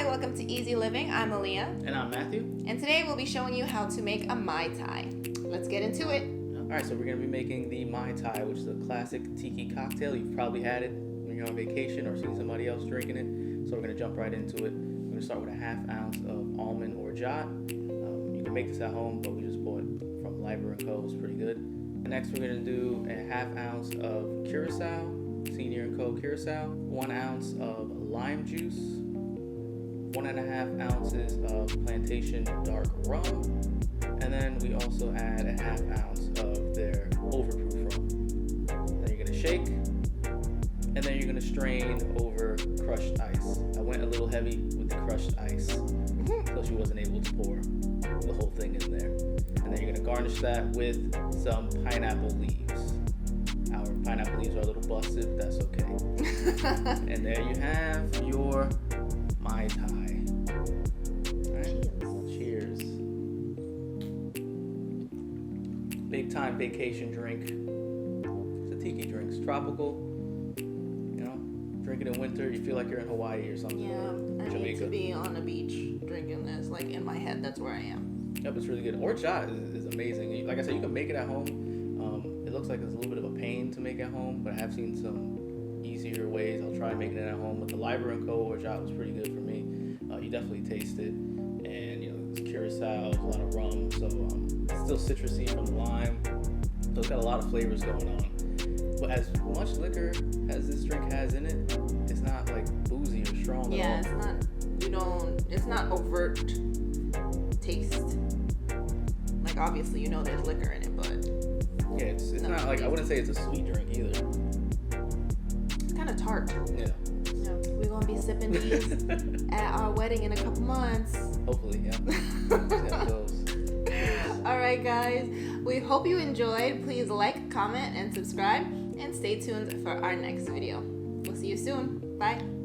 welcome to Easy Living. I'm Aaliyah. And I'm Matthew. And today we'll be showing you how to make a Mai Tai. Let's get into it. Alright, so we're going to be making the Mai Tai, which is a classic tiki cocktail. You've probably had it when you're on vacation or seen somebody else drinking it. So we're going to jump right into it. We're going to start with a half ounce of almond orgeat. You can make this at home, but we just bought it from Liber & Co. It's pretty good. And next we're going to do a half ounce of curacao, Senior & Co. curacao, 1 ounce of lime juice, 1.5 ounces of plantation dark rum, and then we also add a half ounce of their overproof rum. Then you're gonna shake, and then you're gonna strain over crushed ice. I went a little heavy with the crushed ice, so she wasn't able to pour the whole thing in there. And then you're gonna garnish that with some pineapple leaves. Our pineapple leaves are a little busted, but that's okay. And there you have your Mai Tai. Cheers. Big time vacation drink. It's a tiki drink. It's tropical. You know, drink it in winter, you feel like you're in Hawaii or something. Yeah, I need to be on a beach drinking this. Like in my head, that's where I am. Yep, it's really good. Orgeat is amazing. Like I said, you can make it at home. It looks like it's a little bit of a pain to make at home, but I have seen some easier ways. I'll try making it at home. But the Liber & Co. orgeat was pretty good for me. You definitely taste it, and you know, it's curacao, a lot of rum, so it's still citrusy from the lime. So it's got a lot of flavors going on. But as much liquor as this drink has in it, it's not like boozy or strong at all. It's not overt taste. Like obviously you know there's liquor in it, but yeah, it's not like, I wouldn't say it's a sweet drink either. It's kind of tart. Yeah. We're gonna be sipping these at our wedding in a couple months. Hopefully, yeah. See how it goes. All right, guys. We hope you enjoyed. Please like, comment, and subscribe, and stay tuned for our next video. We'll see you soon. Bye.